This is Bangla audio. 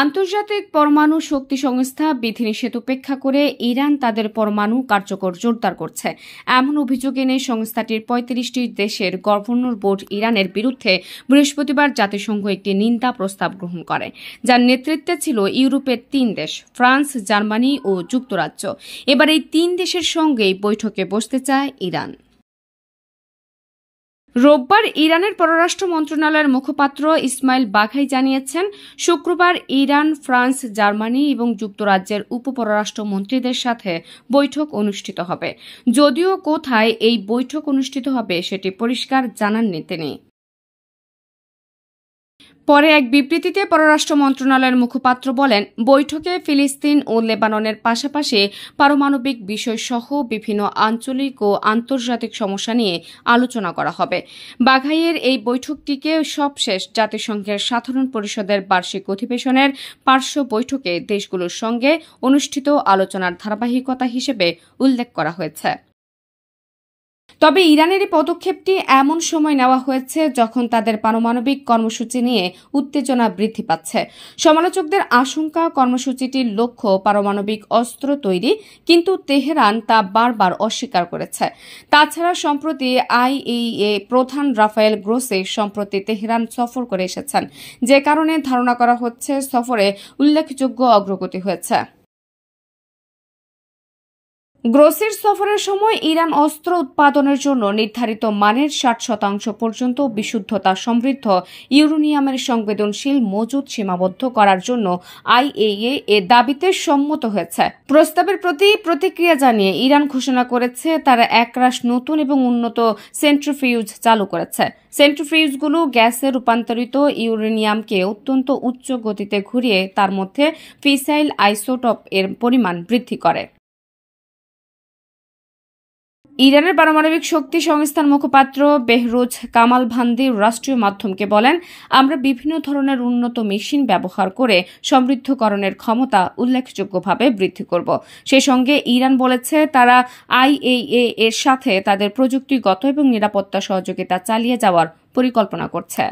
আন্তর্জাতিক পরমাণু শক্তি সংস্থা বিধিনিষেধ উপেক্ষা করে ইরান তাদের পরমাণু কার্যকর জোরদার করছে এমন অভিযোগ এনে সংস্থাটির ৩৫টি দেশের গভর্নর বোর্ড ইরানের বিরুদ্ধে বৃহস্পতিবার জাতিসংঘ একটি নিন্দা প্রস্তাব গ্রহণ করে, যার নেতৃত্বে ছিল ইউরোপের ৩ দেশ ফ্রান্স, জার্মানি ও যুক্তরাজ্য। এবার এই ৩ দেশের সঙ্গেই বৈঠকে বসতে চায় ইরান। রোববার ইরানের পররাষ্ট্র মন্ত্রণালয়ের মুখপাত্র ইসমাইল বাঘাই জানিয়েছেন, শুক্রবার ইরান, ফ্রান্স, জার্মানি এবং যুক্তরাজ্যের উপপররাষ্ট্র মন্ত্রীদের সাথে বৈঠক অনুষ্ঠিত হবে। যদিও কোথায় এই বৈঠক অনুষ্ঠিত হবে সেটি পরিষ্কার জানাননি তিনি। পরে এক বিবৃতিতে পররাষ্ট্র মন্ত্রণালয়ের মুখপাত্র বলেন, বৈঠকে ফিলিস্তিন ও লেবাননের পাশাপাশি পারমাণবিক বিষয়সহ বিভিন্ন আঞ্চলিক ও আন্তর্জাতিক সমস্যা নিয়ে আলোচনা করা হবে। বাঘাইয়ের এই বৈঠকটিকে সবশেষ জাতিসংঘের সাধারণ পরিষদের বার্ষিক অধিবেশনের পার্শ্ব বৈঠকে দেশগুলোর সঙ্গে অনুষ্ঠিত আলোচনার ধারাবাহিকতা হিসেবে উল্লেখ করা হয়েছে। তবে ইরানের এই পদক্ষেপটি এমন সময় নেওয়া হয়েছে যখন তাদের পারমাণবিক কর্মসূচি নিয়ে উত্তেজনা বৃদ্ধি পাচ্ছে। সমালোচকদের আশঙ্কা, কর্মসূচিটির লক্ষ্য পারমাণবিক অস্ত্র তৈরি, কিন্তু তেহরান তা বারবার অস্বীকার করেছে। তাছাড়া সম্প্রতি আইএইএ প্রধান রাফায়েল গ্রোসি সম্প্রতি তেহরান সফর করে এসেছেন, যে কারণে ধারণা করা হচ্ছে সফরে উল্লেখযোগ্য অগ্রগতি হয়েছে। গ্রোসির সফরের সময় ইরান অস্ত্র উৎপাদনের জন্য নির্ধারিত মানের ৬০% পর্যন্ত বিশুদ্ধতা সমৃদ্ধ ইউরেনিয়ামের সংবেদনশীল মজুদ সীমাবদ্ধ করার জন্য আইএইএ এর দাবিতে সম্মত হয়েছে। প্রস্তাবের প্রতি প্রতিক্রিয়া জানিয়ে ইরান ঘোষণা করেছে তারা একরাশ নতুন এবং উন্নত সেন্ট্রিফিউজ চালু করেছে। সেন্ট্রিফিউজগুলো গ্যাসে রূপান্তরিত ইউরেনিয়ামকে অত্যন্ত উচ্চ গতিতে ঘুরিয়ে তার মধ্যে ফিসাইল আইসোটোপ এর পরিমাণ বৃদ্ধি করে। ইরানের পারমাণবিক শক্তি সংস্থার মুখপাত্র বেহরুজ কামালভান্দি রাষ্ট্রীয় মাধ্যমকে বলেন, আমরা বিভিন্ন ধরনের উন্নত মেশিন ব্যবহার করে সমৃদ্ধকরণের ক্ষমতা উল্লেখযোগ্যভাবে বৃদ্ধি করব। সে সঙ্গে ইরান বলেছে তারা আইএইএ এর সাথে তাদের প্রযুক্তিগত এবং নিরাপত্তা সহযোগিতা চালিয়ে যাওয়ার পরিকল্পনা করছে।